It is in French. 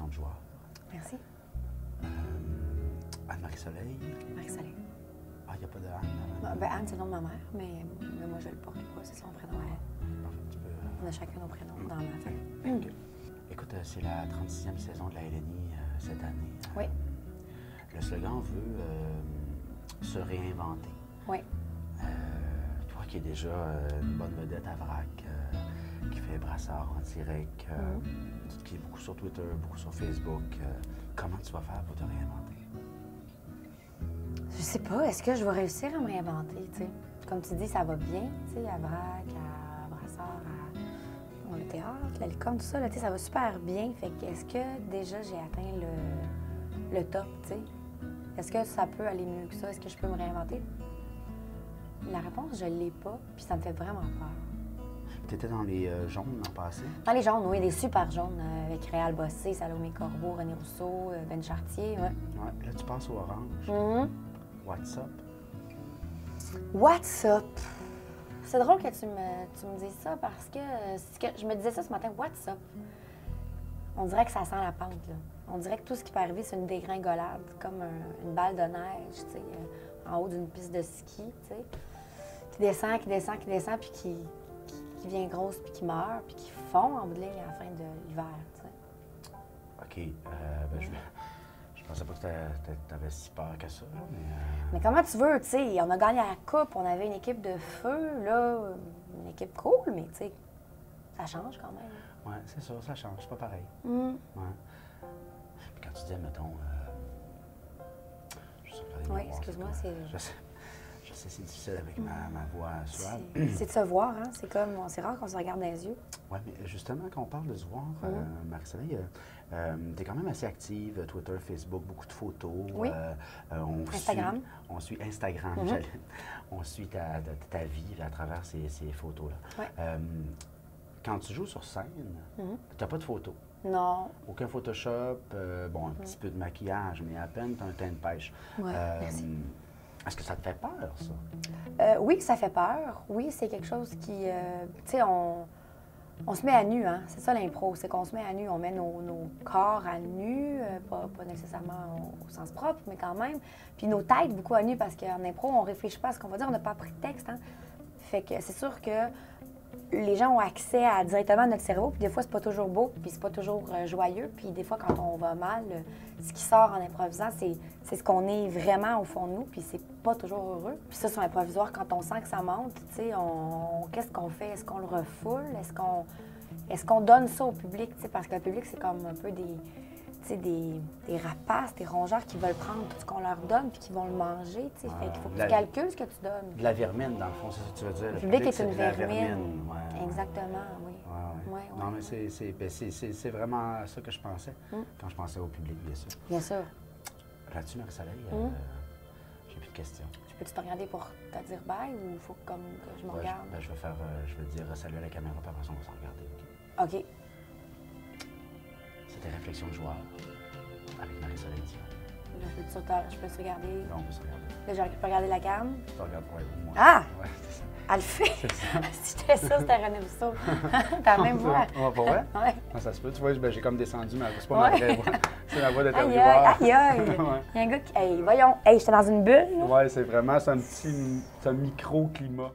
réflexion de joueur. Merci. Anne-Marie Soleil. Marie-Soleil. Ah, il n'y a pas de Anne. Ben, Anne, c'est le nom de ma mère, mais moi, je le porte pas. C'est son prénom à elle. Parfait, tu peux, On a chacun nos prénoms dans ma famille. OK. Écoute, c'est la 36e saison de la LNI cette année. Oui. Le slogan veut se réinventer. Oui. Toi qui es déjà une bonne vedette à Vrac, qui fait brassard en direct, qui est beaucoup sur Twitter, beaucoup sur Facebook, comment tu vas faire pour te réinventer? Je sais pas. Est-ce que je vais réussir à me réinventer, tu sais? Comme tu dis, ça va bien, tu sais, à Vrac, à Brassard, à le théâtre, la licorne, tout ça, là, tu sais, ça va super bien. Fait que est-ce que déjà j'ai atteint le top, tu sais? Est-ce que ça peut aller mieux que ça? Est-ce que je peux me réinventer? La réponse, je l'ai pas, puis ça me fait vraiment peur. Tu étais dans les jaunes l'an passé? Dans les jaunes, oui, des super jaunes, avec Réal Bossé, Salomé Corbeau, René Rousseau, Ben Chartier, ouais. Ouais, là, tu passes au orange. What's up? What's up? C'est drôle que tu me dises ça parce que je me disais ça ce matin, what's up? On dirait que ça sent la pente, là. On dirait que tout ce qui peut arriver, c'est une dégringolade, comme une balle de neige, tu sais, en haut d'une piste de ski, tu sais, qui descend, puis qui devient grosse, puis qui meurt, puis qui fond en bout de ligne à la fin de l'hiver, tu sais. OK. Ben, je pensais pas que tu avais si peur que ça, là, Mais comment tu veux, tu sais, on a gagné la coupe, on avait une équipe de feu, là, une équipe cool, mais tu sais, ça change quand même. Oui, c'est sûr, ça change, c'est pas pareil. Ouais. Puis quand tu dis, mettons, Oui, excuse-moi, c'est... Je sais, c'est difficile avec ma voix suave. C'est de se voir, hein? C'est comme, c'est rare qu'on se regarde dans les yeux. Oui, mais justement, quand on parle de se voir, Marie-Soleil, tu es quand même assez active, Twitter, Facebook, beaucoup de photos. Oui. Instagram. On suit Instagram, on suit ta vie à travers ces photos-là. Oui. Quand tu joues sur scène, tu n'as pas de photos. Non. Aucun Photoshop, bon, un petit peu de maquillage, mais à peine, tu as un teint de pêche. Oui, merci. Est-ce que ça te fait peur, ça? Oui, ça fait peur. Oui, c'est quelque chose qui... tu sais, on se met à nu, hein? C'est ça l'impro, c'est qu'on se met à nu. On met nos corps à nu, pas nécessairement au sens propre, mais quand même. Puis nos têtes beaucoup à nu, parce qu'en impro, on réfléchit pas à ce qu'on va dire, on n'a pas appris de texte, hein? Fait que c'est sûr que les gens ont accès directement à notre cerveau, puis des fois, c'est pas toujours beau, puis c'est pas toujours joyeux. Puis des fois, quand on va mal, ce qui sort en improvisant, c'est ce qu'on est vraiment au fond de nous, puis c'est pas toujours heureux. Puis ça, sur l'improvisoire, quand on sent que ça monte, tu sais, qu'est-ce qu'on fait? Est-ce qu'on le refoule? Est-ce qu'on donne ça au public? Tu sais, parce que le public, c'est comme un peu des rapaces, des rongeurs qui veulent prendre tout ce qu'on leur donne puis qui vont le manger. Tu sais. Fait qu'il faut que tu calcules ce que tu donnes. De la vermine, dans le fond, c'est ça que tu veux dire. Le public est une vermine. Ouais. Exactement, oui. Ouais. Non, mais c'est vraiment ça que je pensais quand je pensais au public, bien sûr. Bien sûr. Là-dessus, Marie-Soleil, j'ai plus de questions. Je peux-tu te regarder pour te dire bye ou il faut comme que je me regarde? Je vais dire salut à la caméra, puis après ça, on va s'en regarder. OK. C'était Réflexion de joueur avec Marie-Soleil Dion. Là, je peux se regarder. Là, on peut se regarder. Là, je peux regarder la cam. Tu te regardes pour moi. Ah! Ouais, c'est ça. Elle le fait! C'est ça. Si j'étais sûre, c'était René Rousseau. T'as la même voix. On va pour vrai? Oui. Non, ça se peut. Tu vois, j'ai comme descendu ma voix. C'est pas ma vraie voix. C'est ma voix Aïe, d'intervieweur. aïe, aïe! Ouais. Il y a un gars qui... Hey, voyons! Hey, j'étais dans une bulle, là. Ouais, c'est vraiment, c'est un micro-climat.